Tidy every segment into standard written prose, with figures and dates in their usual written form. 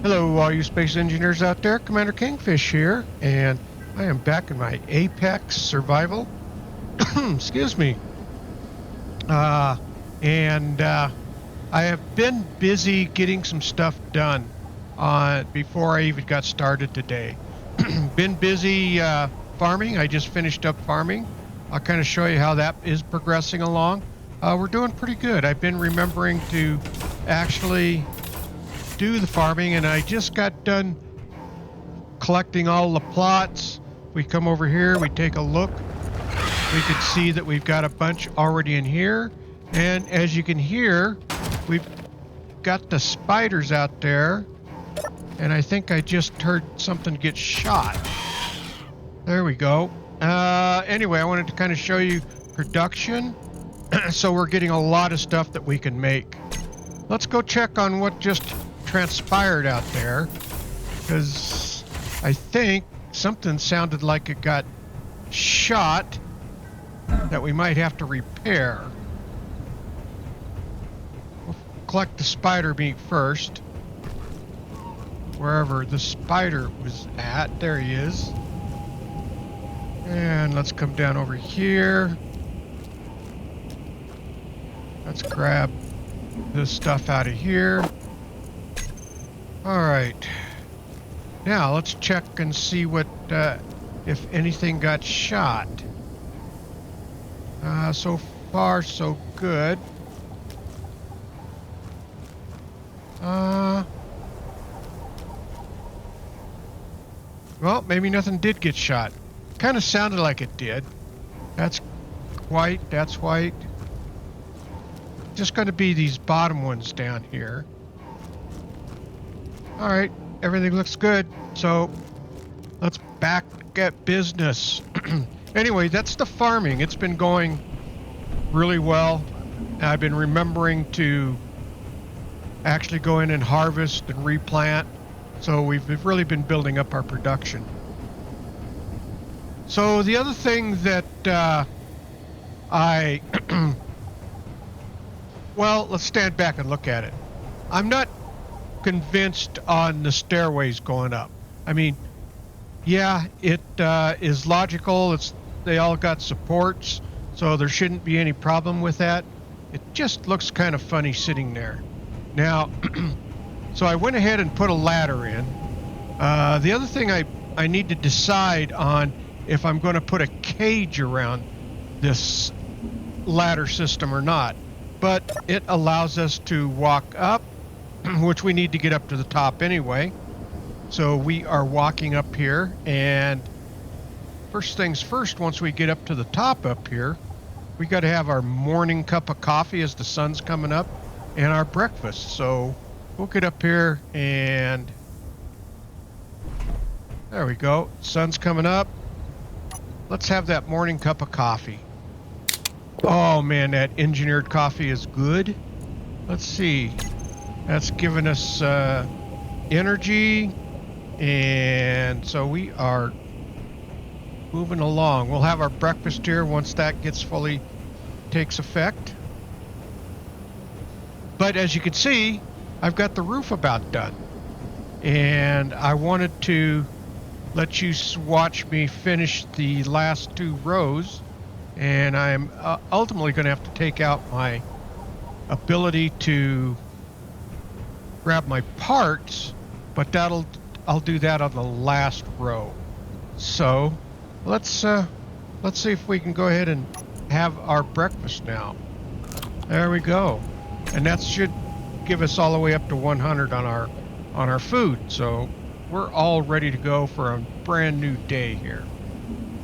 Hello, all you space engineers out there. Commander Kingfish here, and I am back in my Apex survival. Excuse me. Uh, and I have been busy getting some stuff done before I even got started today. Been busy farming. I just finished up farming. I'll kind of show you how that is progressing along. We're doing pretty good. I've been remembering to actually do the farming, and I just got done collecting all the plots. We come over here, we take a look. We can see that we've got a bunch already in here, and as you can hear, we've got the spiders out there, and I think I just heard something get shot. There we go. Anyway, I wanted to kind of show you production. So we're getting a lot of stuff that we can make. Let's go check on what just transpired out there, because I think something sounded like it got shot that we might have to repair. We'll collect the spider meat first, wherever the spider was at. There he is. And let's come down over here. Let's grab this stuff out of here. All right. Now let's check and see what if anything got shot. So far so good. Well, maybe nothing did get shot. Kind of sounded like it did. That's white. That's white. Just going to be these bottom ones down here. All right, everything looks good. So let's back at business. Anyway, that's the farming. It's been going really well. I've been remembering to actually go in and harvest and replant. So we've really been building up our production. So the other thing that well, let's stand back and look at it. I'm not convinced on the stairways going up. I mean, yeah, it is logical. They all got supports, so there shouldn't be any problem with that. It just looks kind of funny sitting there. Now, so I went ahead and put a ladder in. The other thing I need to decide on if I'm going to put a cage around this ladder system or not. But it allows us to walk up, which we need to get up to the top anyway. So we are walking up here, and first things first, once we get up to the top up here, we got to have our morning cup of coffee as the sun's coming up, and our breakfast. So we'll get up here, and there we go. Sun's coming up. Let's have that morning cup of coffee. Oh man, that engineered coffee is good. Let's see. That's giving us energy, and so we are moving along. We'll have our breakfast here once that takes effect. But as you can see, I've got the roof about done, and I wanted to let you watch me finish the last two rows. And I'm ultimately going to have to take out my ability to grab my parts, but I'll do that on the last row. So let's see if we can go ahead and have our breakfast now. There we go, and that should give us all the way up to 100 on our food. So we're all ready to go for a brand new day here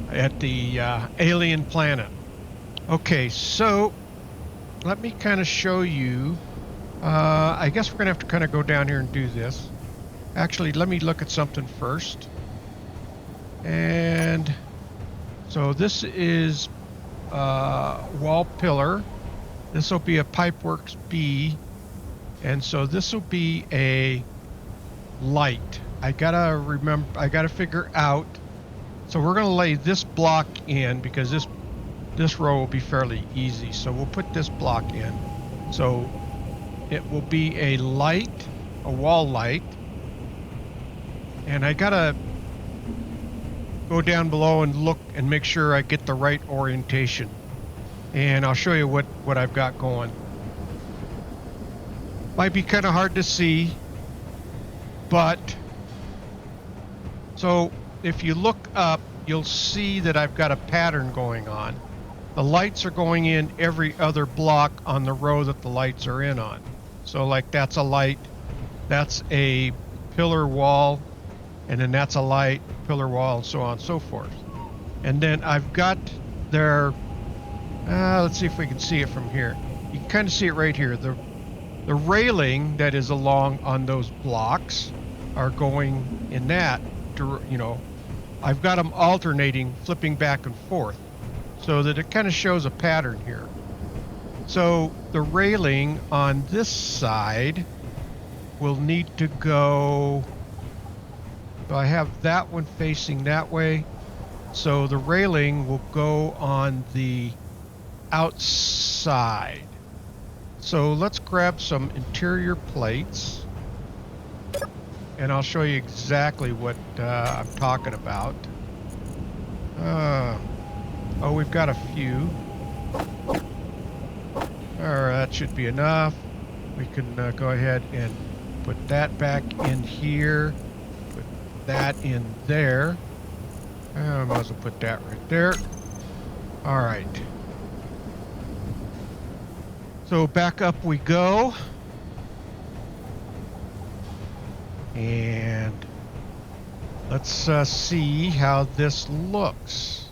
at the alien planet. Okay, so let me kind of show you. I guess we're gonna have to kind of go down here and do this. Actually, let me look at something first. And so this is wall pillar. This will be a Pipeworks B, and so this will be a light. I gotta figure out. So we're going to lay this block in because this row will be fairly easy. So we'll put this block in. So it will be a light, a wall light, And I gotta go down below and look and make sure I get the right orientation. And I'll show you what I've got going. Might be kind of hard to see, but so if you look up, you'll see that I've got a pattern going on. The lights are going in every other block on the row that the lights are in on. So like that's a light, that's a pillar wall, and then that's a light, pillar wall, and so on and so forth. And then I've got their, let's see if we can see it from here. You can kind of see it right here. The railing that is along on those blocks are going in that, you know, I've got them alternating, flipping back and forth, so that it kind of shows a pattern here. So the railing on this side will need to go, so I have that one facing that way, so the railing will go on the outside. So let's grab some interior plates and I'll show you exactly what I'm talking about. Oh, we've got a few. That should be enough. We can go ahead and put that back in here. Put that in there. I might as well put that right there. All right. So back up we go. And let's see how this looks.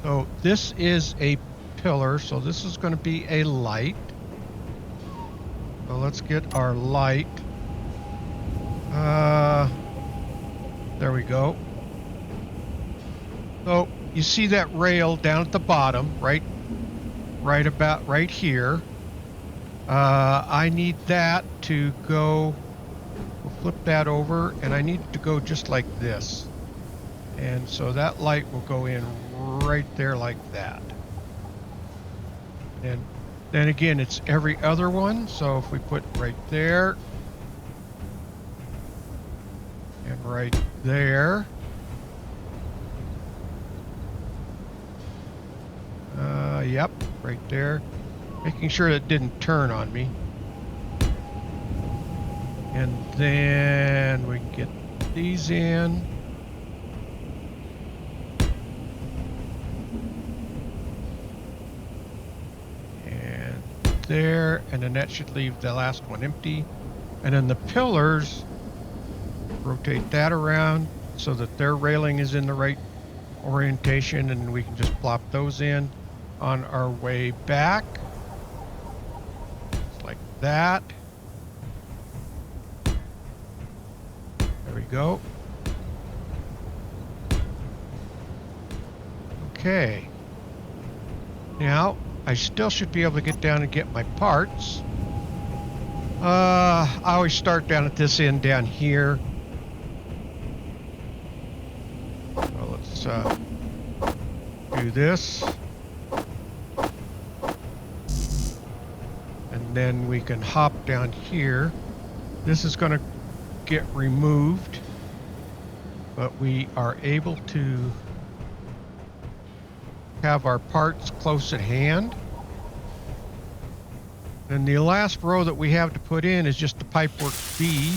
So this is a pillar, so this is going to be a light. So let's get our light. There we go. So you see that rail down at the bottom, right about right here. I need that to go, we'll flip that over, and I need it to go just like this. And so that light will go in right there like that. And then again, it's every other one. So if we put right there and right there. Yep, right there. Making sure it didn't turn on me. And then we can get these in. And there, and then that should leave the last one empty. And then the pillars, rotate that around so that their railing is in the right orientation, and we can just plop those in on our way back. Just like that. There we go. Okay. Now, I still should be able to get down and get my parts. I always start down at this end down here. So let's do this. And then we can hop down here. This is going to get removed, but we are able to have our parts close at hand. And the last row that we have to put in is just the pipework B.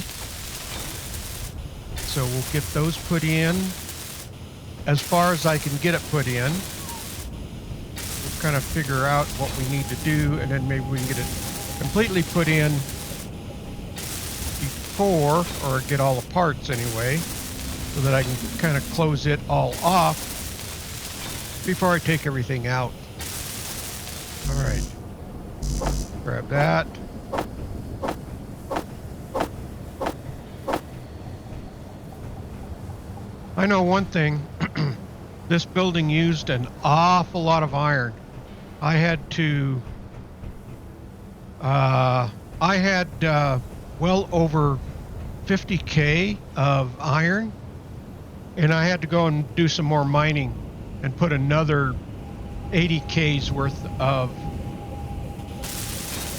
So we'll get those put in as far as I can get it put in. We'll kind of figure out what we need to do, and then maybe we can get it completely put in before, or get all the parts anyway, so that I can kind of close it all off before I take everything out. All right. Grab that. I know one thing. This building used an awful lot of iron. I had to, I had well over 50K of iron, and I had to go and do some more mining and put another 80K's worth of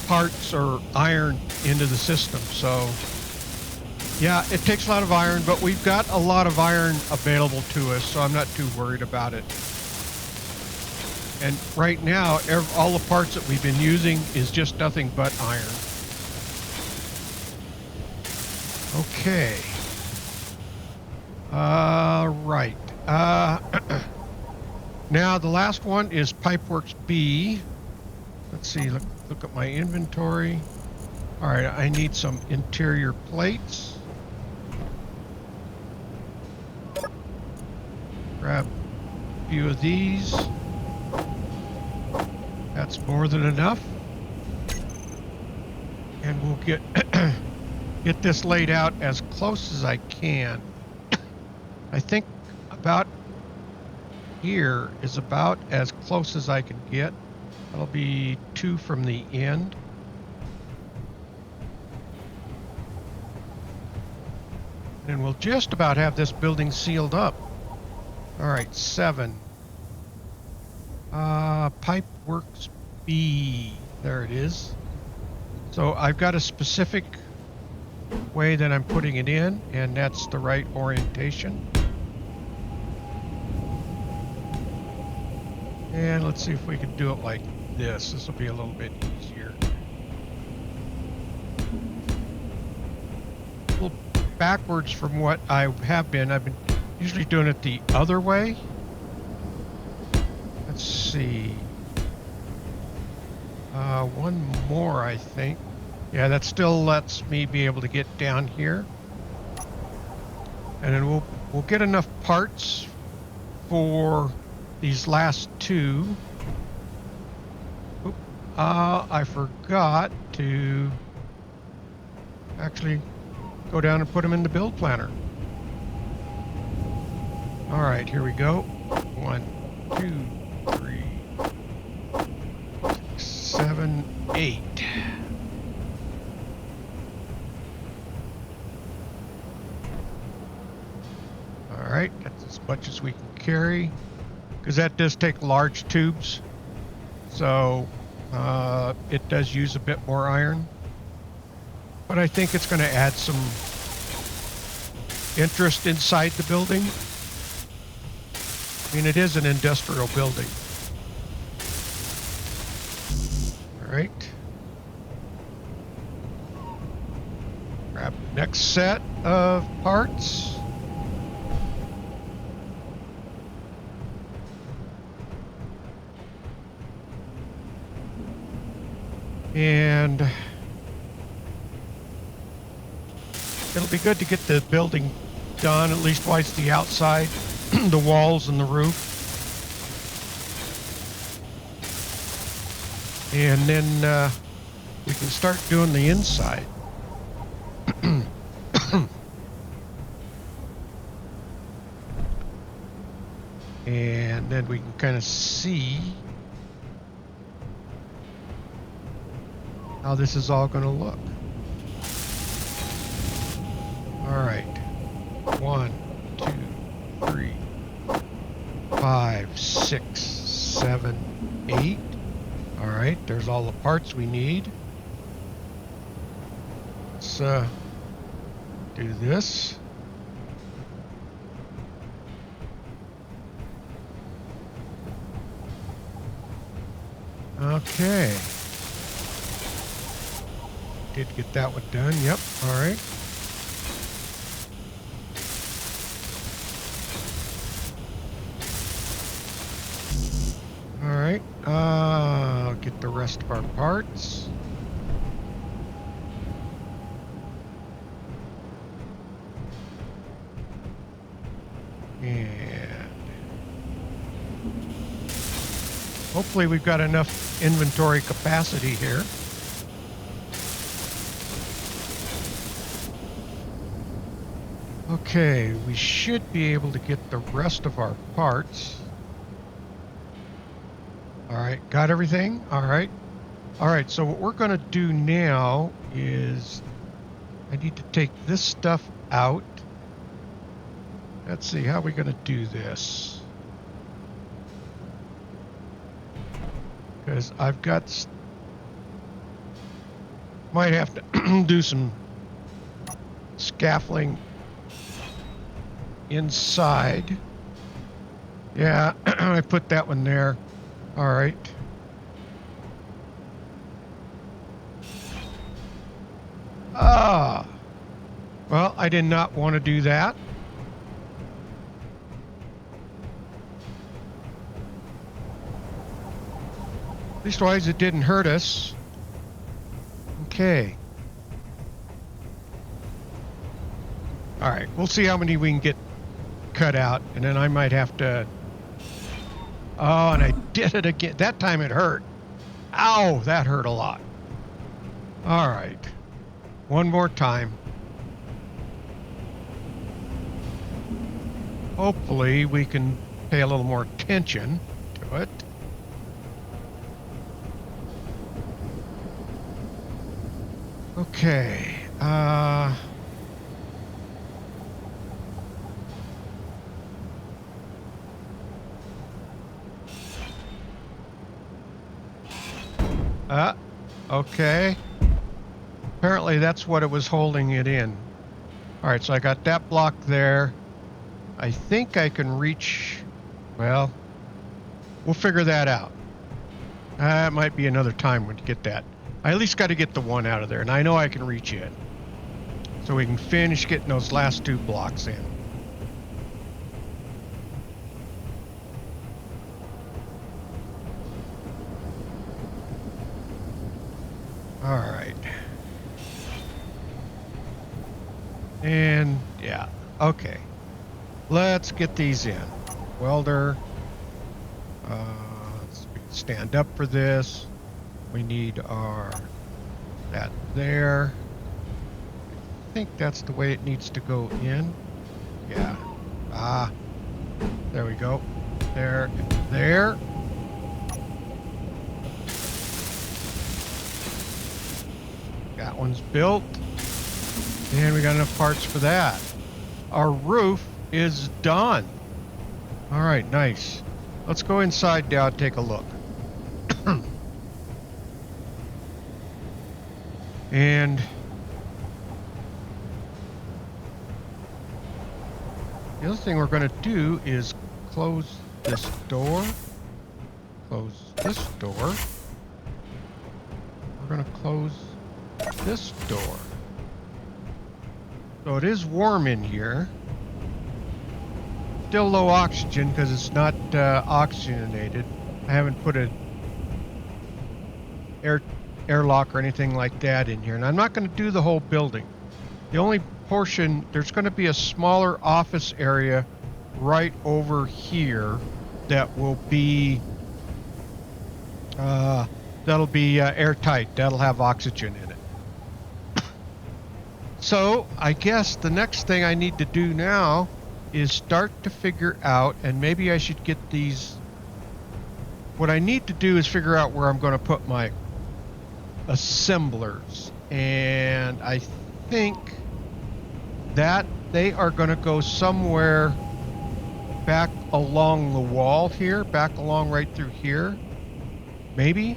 parts or iron into the system. So yeah, it takes a lot of iron, but we've got a lot of iron available to us, so I'm not too worried about it. And right now, all the parts that we've been using is just nothing but iron. Okay. Right. Now the last one is Pipeworks B. Let's see, look at my inventory. All right, I need some interior plates. Grab a few of these. That's more than enough. And we'll get get this laid out as close as I can. I think about here is about as close as I can get. That'll be 2 from the end. And we'll just about have this building sealed up. All right, 7. Pipeworks B. There it is. So I've got a specific way that I'm putting it in, and that's the right orientation. And let's see if we can do it like this. This will be a little bit easier. A little backwards from what I have been. I've been usually doing it the other way. Let's see. One more, I think. Yeah, that still lets me be able to get down here. And then we'll get enough parts for these last 2. Oop, I forgot to actually go down and put them in the build planner. All right, here we go. 1, 2, 3, 6, 7, 8. All right, that's as much as we can carry, because that does take large tubes, so it does use a bit more iron. But I think it's going to add some interest inside the building. I mean, it is an industrial building. All right. Grab the next set of parts. And it'll be good to get the building done, at least while it's the outside, the walls and the roof. And then we can start doing the inside. And then we can kind of see how this is all going to look. All right. 1, 2, 3, 5, 6, 7, 8. All right, there's all the parts we need. Let's do this. Okay. Did get that one done. Yep. All right. All right. I'll get the rest of our parts. And hopefully we've got enough inventory capacity here. Okay, we should be able to get the rest of our parts. All right, got everything? All right. All right, so what we're going to do now is I need to take this stuff out. Let's see, how are we going to do this? Because I've got Might have to do some scaffolding inside. Yeah, I put that one there. All right. Ah, well, I did not want to do that. Leastwise, it didn't hurt us. Okay. All right, we'll see how many we can get cut out, and then I might have to... Oh, and I did it again. That time it hurt. Ow, that hurt a lot. All right. One more time. Hopefully we can pay a little more attention to it. Okay. Okay. Apparently that's what it was holding it in. All right, so I got that block there. I think I can reach... Well, we'll figure that out. It might be another time when you get that. I at least got to get the one out of there, and I know I can reach it. So we can finish getting those last two blocks in. All right. And, yeah, okay. Let's get these in. Welder. Let's stand up for this. We need our... that there. I think that's the way it needs to go in. Yeah. There we go. There. There. That one's built. And we got enough parts for that. Our roof is done. All right, nice. Let's go inside now and take a look. And the other thing we're going to do is close this door. Close this door. We're going to close this door. So it is warm in here. Still low oxygen because it's not oxygenated. I haven't put a airlock or anything like that in here. And I'm not going to do the whole building. The only portion, there's going to be a smaller office area right over here that will be airtight. That'll have oxygen in it. So I guess the next thing I need to do now is start to figure out, and maybe I should get these. What I need to do is figure out where I'm going to put my assemblers, and I think that they are going to go somewhere back along the wall here, back along right through here, maybe,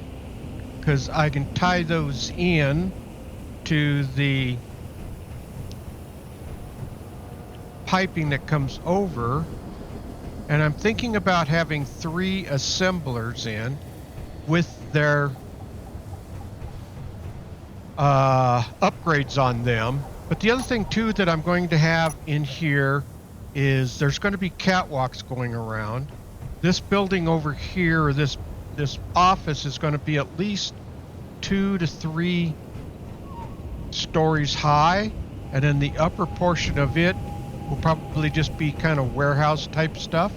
because I can tie those in to the piping that comes over. And I'm thinking about having 3 assemblers in with their upgrades on them. But the other thing too that I'm going to have in here is there's going to be catwalks going around. This building over here, or this office, is going to be at least 2 to 3 stories high, and then the upper portion of it will probably just be kind of warehouse type stuff.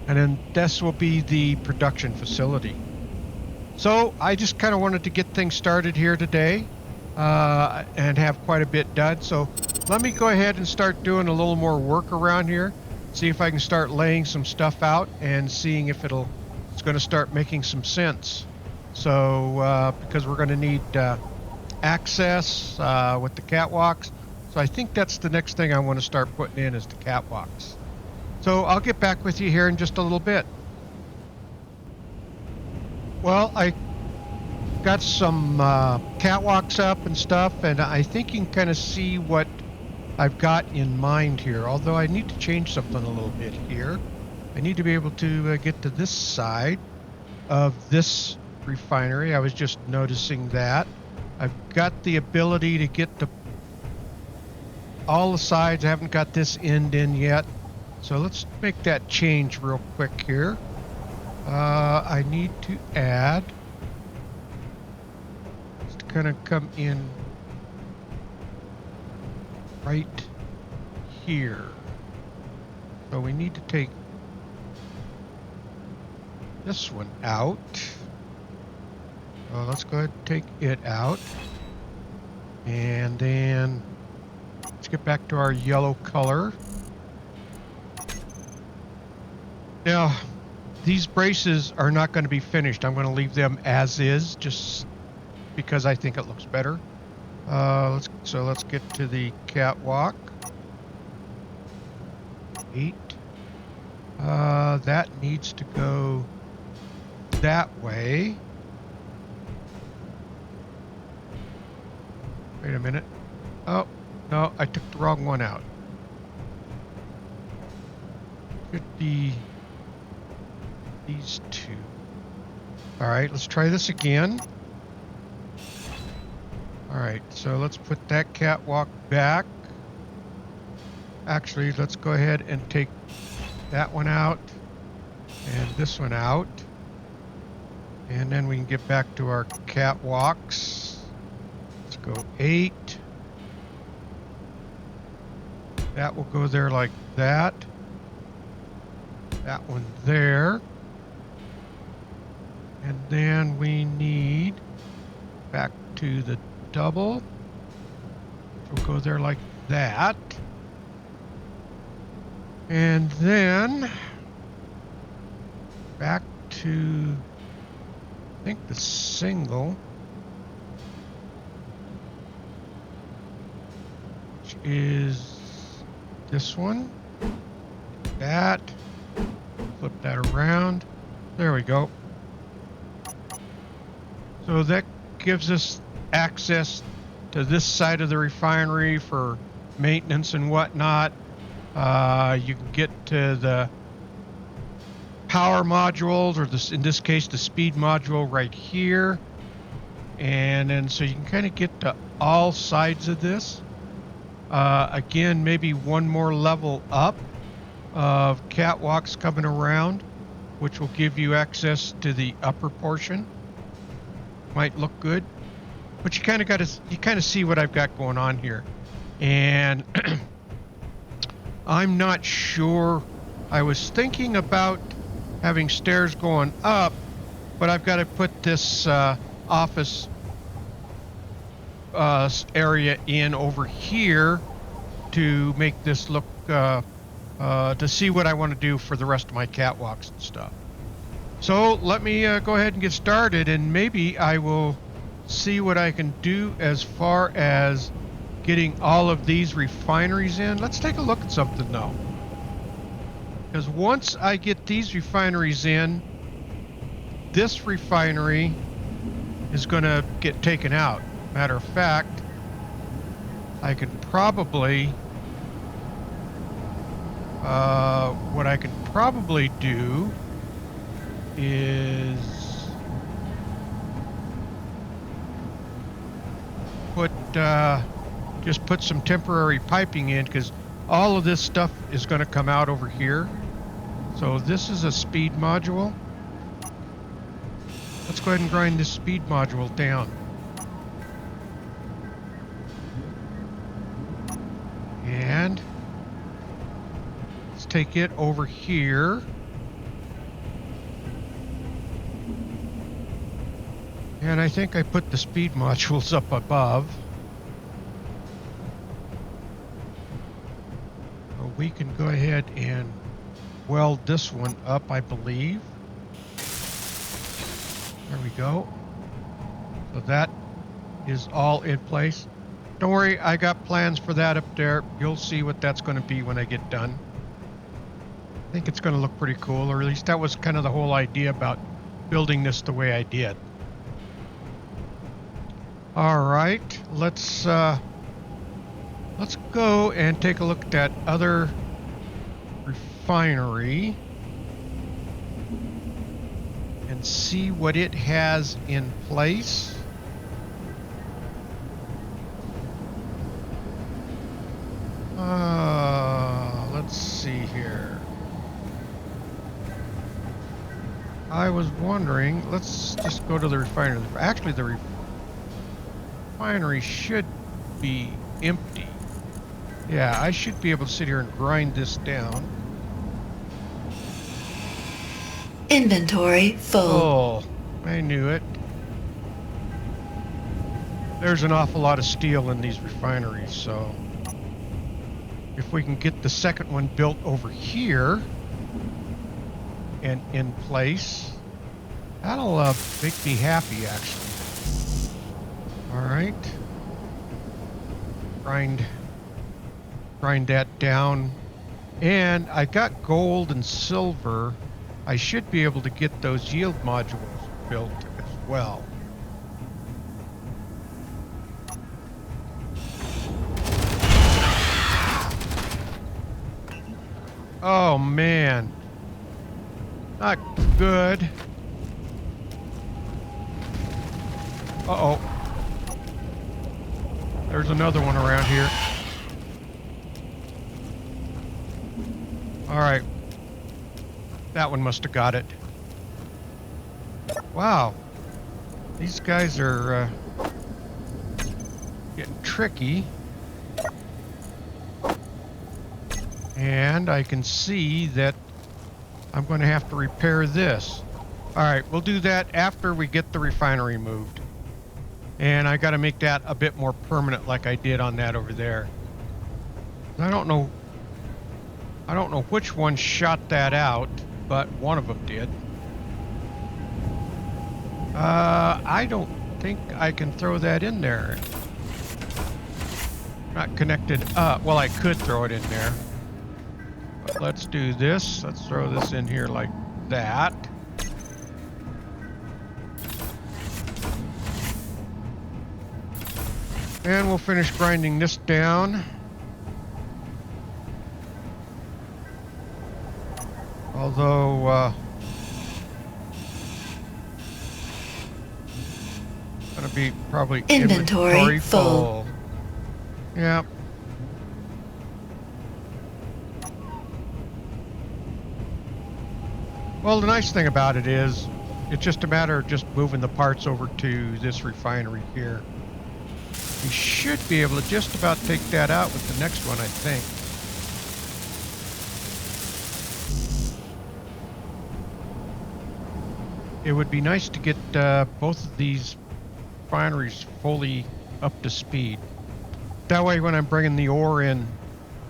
And then this will be the production facility. So I just kind of wanted to get things started here today and have quite a bit done. So let me go ahead and start doing a little more work around here. See if I can start laying some stuff out and seeing if it's going to start making some sense. So because we're going to need access with the catwalks. So I think that's the next thing I want to start putting in is the catwalks. So I'll get back with you here in just a little bit. Well, I got some catwalks up and stuff, and I think you can kind of see what I've got in mind here, although I need to change something a little bit here. I need to be able to get to this side of this refinery. I was just noticing that. I've got the ability to get to all the sides. I haven't got this end in yet. So let's make that change real quick here. I need to add, just kind of come in right here. So we need to take this one out. So let's go ahead and take it out. And then let's get back to our yellow color. Now, these braces are not going to be finished. I'm going to leave them as is, just because I think it looks better. Let's get to the catwalk. 8. That needs to go that way. Wait a minute. Oh, no, I took the wrong one out. Should be these two. All right, let's try this again. All right, so let's put that catwalk back. Actually, let's go ahead and take that one out and this one out. And then we can get back to our catwalks. Let's go 8. That will go there like that. That one there. And then we need back to the double. We'll go there like that. And then back to, I think, the single, which is this one. That. Flip that around. There we go. So that gives us access to this side of the refinery for maintenance and whatnot. You can get to the power modules, or this, in this case, the speed module right here. And then so you can kind of get to all sides of this. Again, maybe one more level up of catwalks coming around, which will give you access to the upper portion. Might look good, but you kind of see what I've got going on here. And I'm not sure. I was thinking about having stairs going up, but I've got to put this office area in over here to make this look, to see what I want to do for the rest of my catwalks and stuff. So let me go ahead and get started, and maybe I will see what I can do as far as getting all of these refineries in. Let's take a look at something though. Because once I get these refineries in, this refinery is going to get taken out. Matter of fact, I can probably, what I can probably do is just put some temporary piping in, because all of this stuff is going to come out over here. So this is a speed module. Let's go ahead and grind this speed module down. And let's take it over here. And I think I put the speed modules up above. So we can go ahead and weld this one up, I believe. There we go. So that is all in place. Don't worry, I got plans for that up there. You'll see what that's going to be when I get done. I think it's going to look pretty cool, or at least that was kind of the whole idea about building this the way I did. All right, let's go and take a look at that other refinery and see what it has in place. Let's see here. I was wondering, let's just go to the refinery. Actually, the refinery should be empty. Yeah, I should be able to sit here and grind this down. Inventory full. Oh, I knew it. There's an awful lot of steel in these refineries, so if we can get the second one built over here and in place, that'll make me happy, actually. All right. Grind that down. And I got gold and silver. I should be able to get those yield modules built as well. Oh man, not good. Uh-oh. There's another one around here. All right. That one must have got it. Wow. These guys are getting tricky. And I can see that I'm going to have to repair this. All right, we'll do that after we get the refinery moved. And I got to make that a bit more permanent like I did on that over there. I don't know which one shot that out, but one of them did. I don't think I can throw that in there. Not connected up. Well, I could throw it in there. But let's do this. Let's throw this in here like that. And we'll finish grinding this down. Although, gonna be probably inventory full. Yep. Well, the nice thing about it is, it's just a matter of just moving the parts over to this refinery here. We should be able to just about take that out with the next one, I think. It would be nice to get both of these refineries fully up to speed. That way, when I'm bringing the ore in,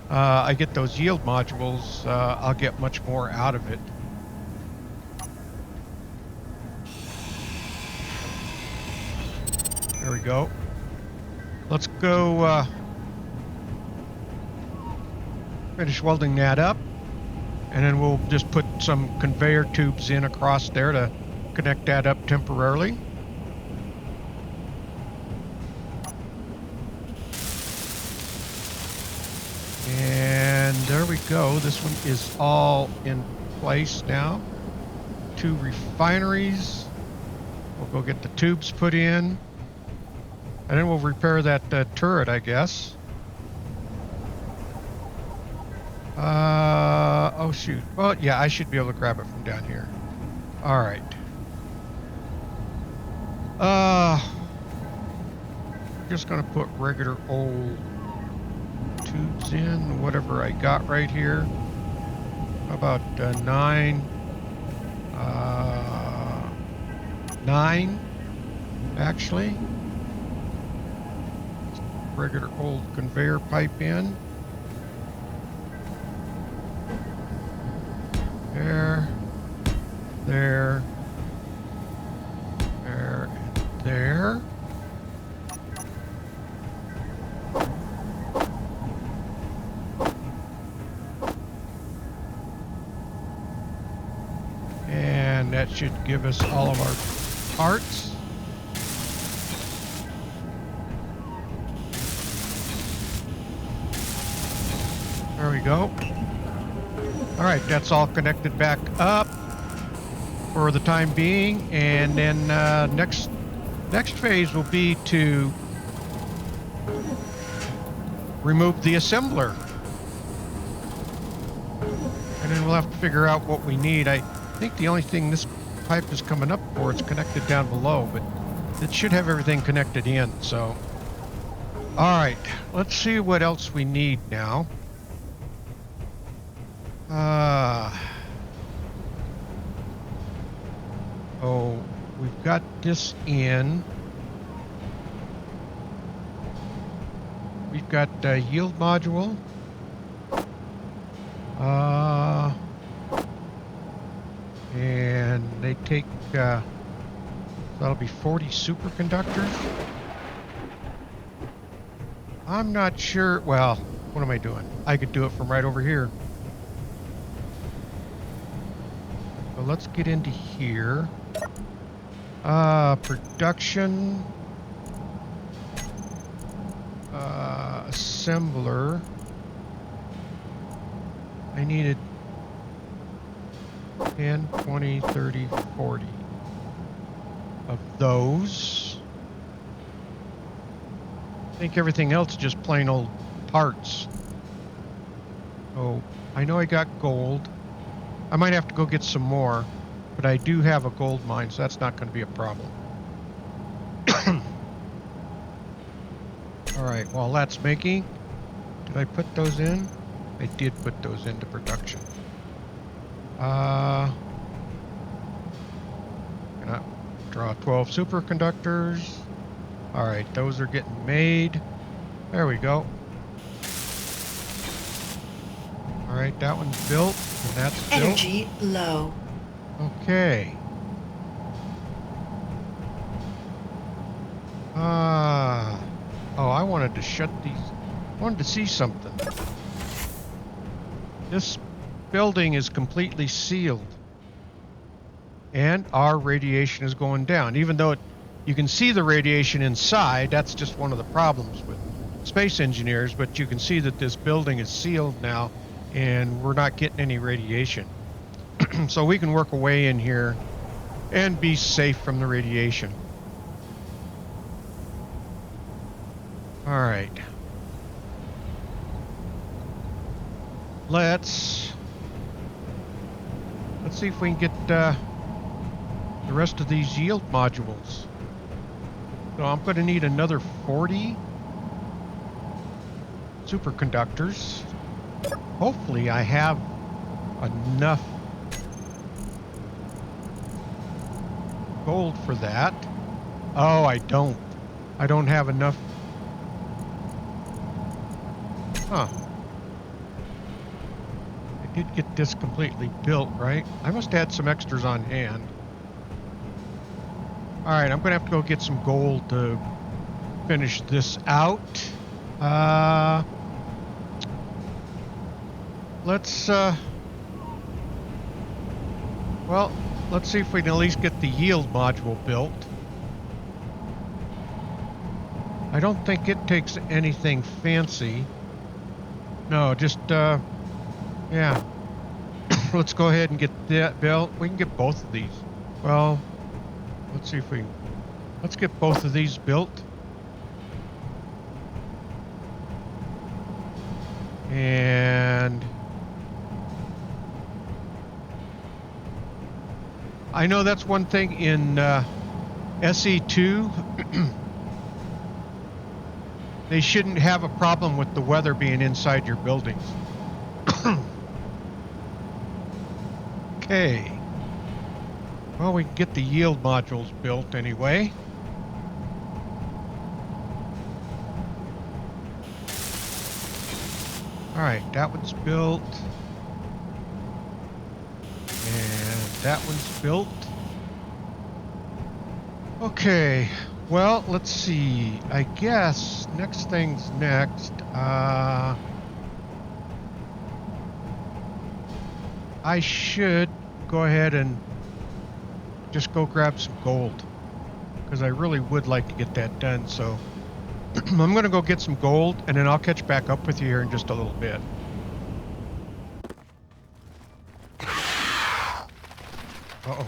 I get those yield modules, I'll get much more out of it. There we go. Let's go finish welding that up, and then we'll just put some conveyor tubes in across there to connect that up temporarily. And there we go. This one is all in place now. 2 refineries. We'll go get the tubes put in. And then we'll repair that turret, I guess. Oh shoot. Well, yeah, I should be able to grab it from down here. All right. Just gonna put regular old tubes in, whatever I got right here. How about 9? 9, actually. Regular old conveyor pipe in. There, there, there, and there. And that should give us all of our parts. we go. All right, that's all connected back up for the time being, and then next phase will be to remove the assembler, and then we'll have to figure out what we need. I think the only thing this pipe is coming up for is connected down below, but it should have everything connected in. So, all right, let's see what else we need now. Oh, we've got this in. We've got yield module. And they take, that'll be 40 superconductors. I'm not sure, well, what am I doing? I could do it from right over here. So let's get into here. Production. Assembler. I needed 10, 20, 30, 40 of those. I think everything else is just plain old parts. Oh, I know I got gold. I might have to go get some more, but I do have a gold mine, so that's not going to be a problem. All right, while that's making, did I put those in? I did put those into production. Gonna draw 12 superconductors. All right, those are getting made. There we go. All right, that one's built, and that's built. Energy low. Okay. Oh, I wanted to shut these. I wanted to see something. This building is completely sealed, and our radiation is going down. Even though you can see the radiation inside, that's just one of the problems with space engineers, but you can see that this building is sealed now, and we're not getting any radiation. So we can work away in here and be safe from the radiation. All right. Let's see if we can get the rest of these yield modules. So I'm going to need another 40 superconductors. Hopefully I have enough gold for that. Oh, I don't. I don't have enough. Huh. I did get this completely built, right? I must have had some extras on hand. All right, I'm going to have to go get some gold to finish this out. Well, let's see if we can at least get the yield module built. I don't think it takes anything fancy. No, just, yeah. Let's go ahead and get that built. We can get both of these. Well, let's see if we can. Let's get both of these built. And I know that's one thing in SE2. They shouldn't have a problem with the weather being inside your buildings. Okay. Well, we can get the yield modules built anyway. All right, that one's built. And that one's built. Okay. Well, let's see. I guess next thing's next. I should go ahead and just go grab some gold, because I really would like to get that done. So I'm going to go get some gold, and then I'll catch back up with you here in just a little bit. Uh-oh.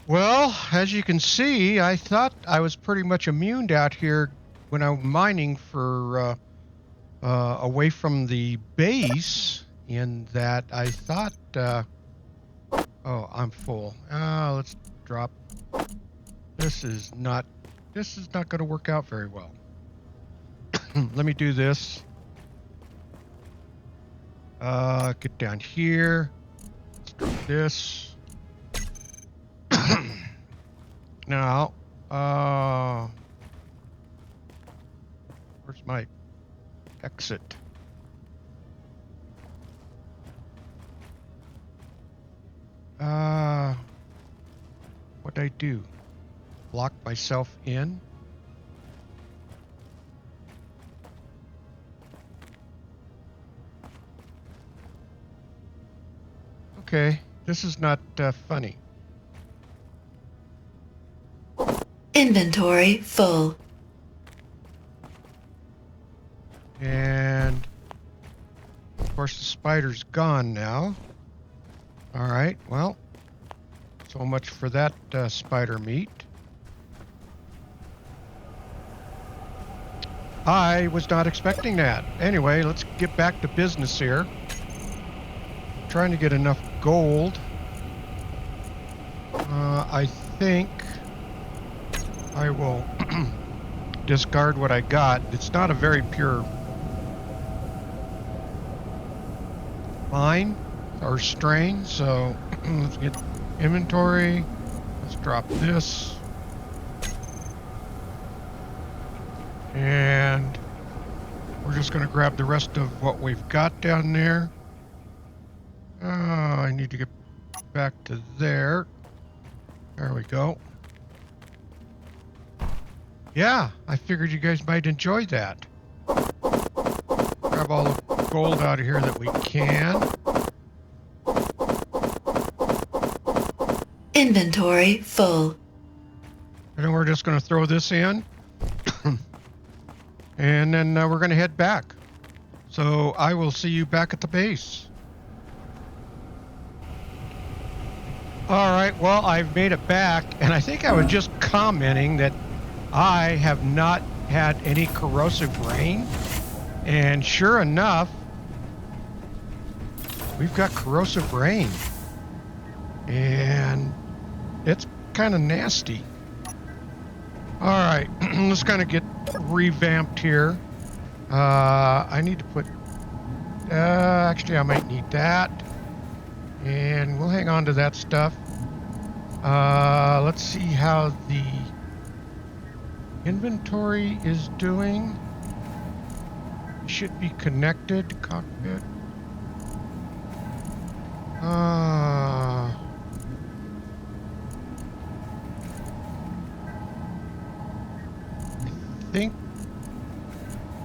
Well, as you can see, I thought I was pretty much immune out here when I'm mining for away from the base. In that, I thought, oh, I'm full. Let's drop. This is not going to work out very well. Let me do this. Get down here. Let's drop this. Now, where's my exit? What'd I do? Lock myself in? Okay, this is not funny. Inventory full. And of course the spider's gone now. All right, well, so much for that spider meat. I was not expecting that. Anyway, let's get back to business here. Trying to get enough gold. I think I will discard what I got. It's not a very pure mine or strain, so let's get inventory. Let's drop this. And we're just going to grab the rest of what we've got down there. I need to get back to there. There we go. Yeah, I figured you guys might enjoy that. Grab all the gold out of here that we can. Inventory full. And then we're just going to throw this in. And then we're going to head back. So I will see you back at the base. All right, well, I've made it back, and I think I was just commenting that I have not had any corrosive rain, and sure enough, we've got corrosive rain, and it's kind of nasty. All right, let's kind of get revamped here. I need to put, actually I might need that. And we'll hang on to that stuff. Let's see how the inventory is doing. Should be connected to cockpit. I think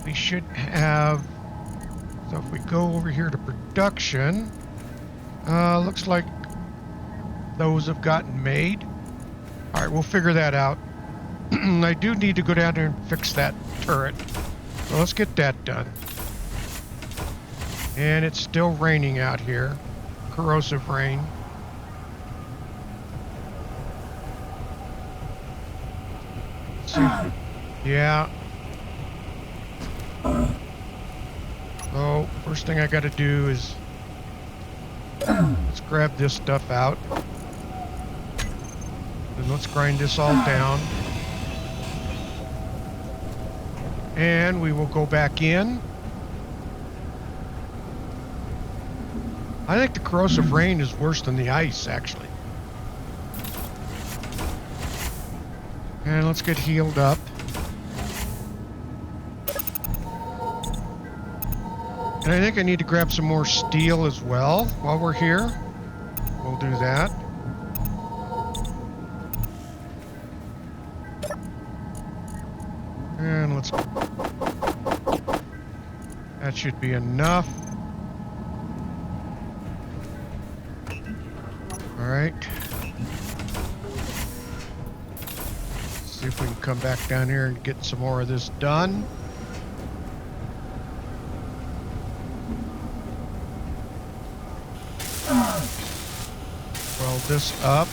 we should have, so if we go over here to production, looks like those have gotten made. All right, we'll figure that out. I do need to go down there and fix that turret. So let's get that done. And it's still raining out here. Corrosive rain. Let's see. Yeah. So first thing I got to do is let's grab this stuff out. And let's grind this all down. And we will go back in. I think the corrosive rain is worse than the ice, actually. And let's get healed up. And I think I need to grab some more steel as well while we're here. We'll do that. And let's That should be enough. All right. See if we can come back down here and get some more of this done. Weld this up.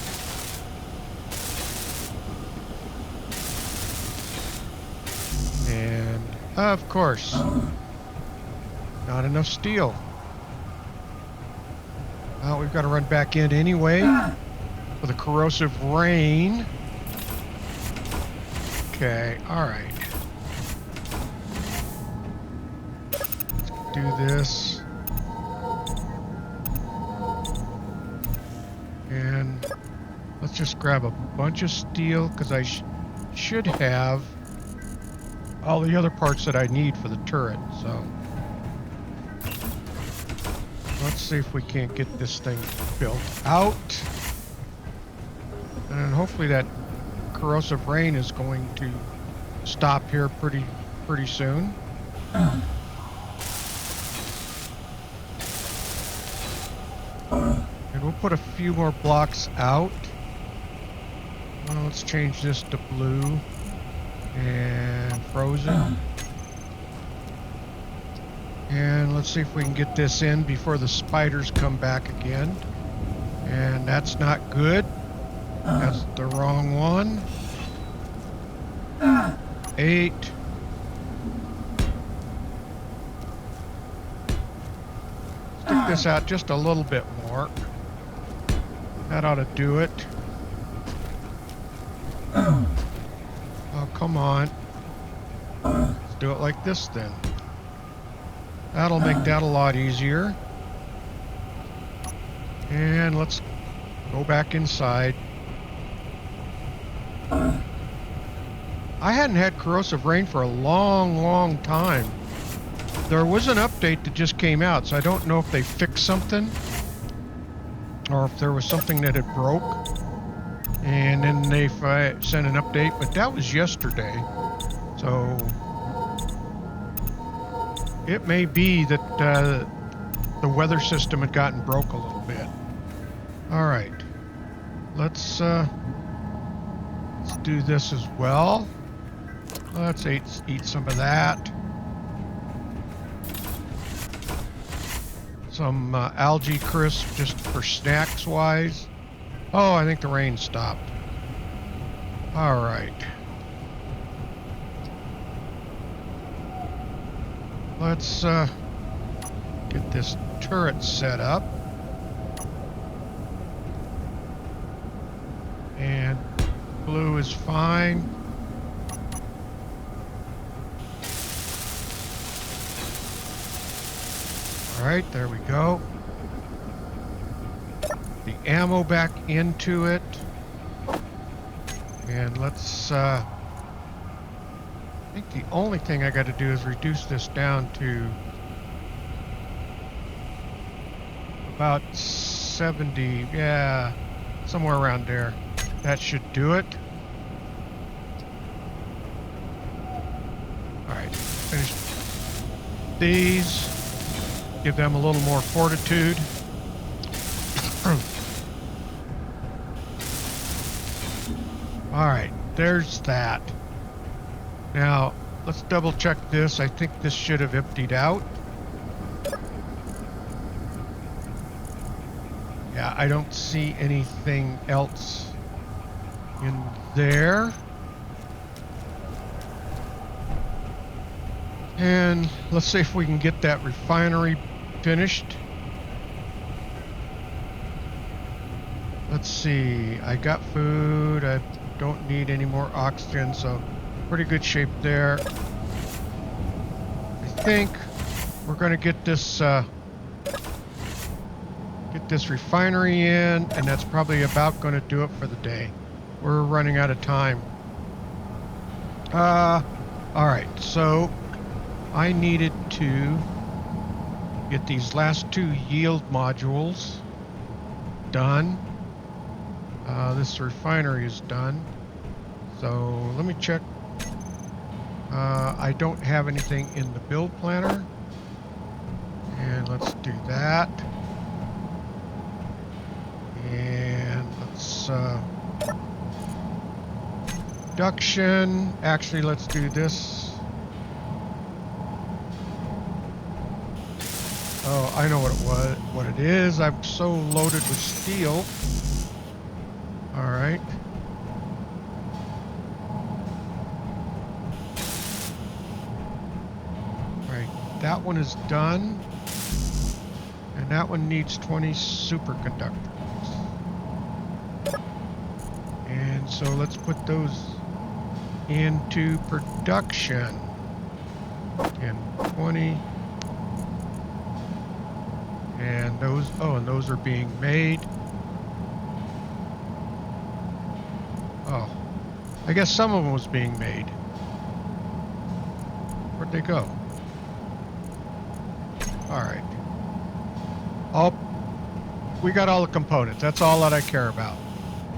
And of course, not enough steel. Well, we've got to run back in anyway for the corrosive rain. Okay, all right. Let's do this. And let's just grab a bunch of steel because I should have all the other parts that I need for the turret. So let's see if we can't get this thing built out. And hopefully that corrosive rain is going to stop here pretty soon. And we'll put a few more blocks out. Well, let's change this to blue and frozen. And let's see if we can get this in before the spiders come back again. And that's not good. That's the wrong one. 8. Stick this out just a little bit more. That ought to do it. Oh, come on. Let's do it like this then. That'll make that a lot easier. And let's go back inside. I hadn't had corrosive rain for a long time. There was an update that just came out, so I don't know if they fixed something or if there was something that had broke. And then they sent an update, but that was yesterday. So it may be that the weather system had gotten broke a little bit. All right, let's do this as well. Let's eat some of that. Some algae crisp just for snacks wise. Oh, I think the rain stopped. All right. Let's get this turret set up. And blue is fine. All right, there we go. The ammo back into it. And let's, I think the only thing I got to do is reduce this down to about 70, yeah, somewhere around there. That should do it. All right, finish these. Give them a little more fortitude. All right, there's that. Now, let's double check this. I think this should have emptied out. Yeah, I don't see anything else in there. And let's see if we can get that refinery finished. Let's see, I got food, I don't need any more oxygen, so pretty good shape there. I think we're going to get this refinery in, and that's probably about going to do it for the day. We're running out of time. All right, so I needed to get these last 2 yield modules done. This refinery is done. So let me check. I don't have anything in the build planner. let's do that. And let's production. Actually, let's do this. Oh, I know what it is. I'm so loaded with steel. All right. Right. That one is done. And that one needs 20 superconductors. And so let's put those into production. 10, 20. And those are being made. Oh, I guess some of them was being made. Where'd they go? All right. We got all the components. That's all that I care about.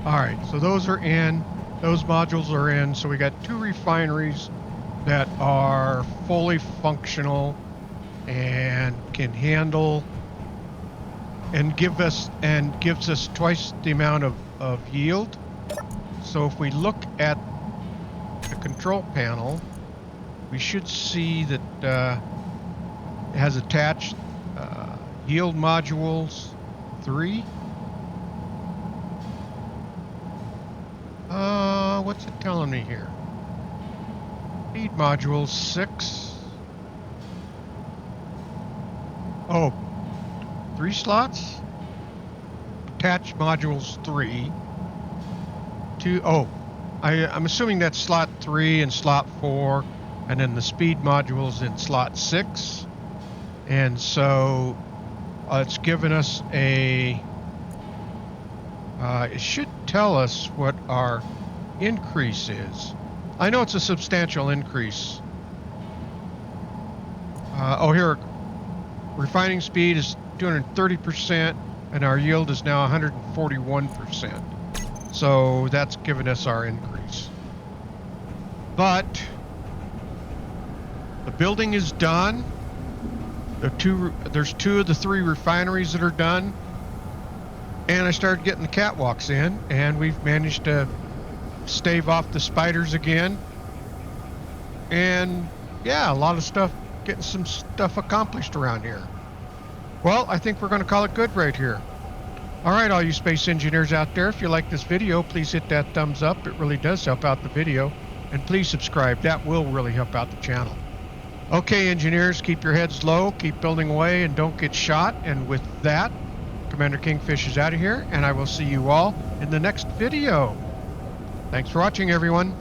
All right, so those are in. Those modules are in. So we got 2 refineries that are fully functional and can handle and gives us twice the amount of yield. So if we look at the control panel, we should see that it has attached yield modules 3. What's it telling me here? Feed modules 6. Oh, 3 slots? Attached modules 3. 2. Oh, I'm assuming that's slot 3 and slot 4, and then the speed modules in slot 6. And so it's given us a. It should tell us what our increase is. I know it's a substantial increase. Oh, here. Refining speed is 230%, and our yield is now 141%. So that's given us our increase. But the building is done. There's 2 of the 3 refineries that are done. And I started getting the catwalks in, and we've managed to stave off the spiders again. And yeah, a lot of stuff, getting some stuff accomplished around here. Well, I think we're going to call it good right here. All right, all you space engineers out there, if you like this video, please hit that thumbs up. It really does help out the video. And please subscribe. That will really help out the channel. Okay, engineers, keep your heads low, keep building away, and don't get shot. And with that, Commander Kingfish is out of here, and I will see you all in the next video. Thanks for watching, everyone.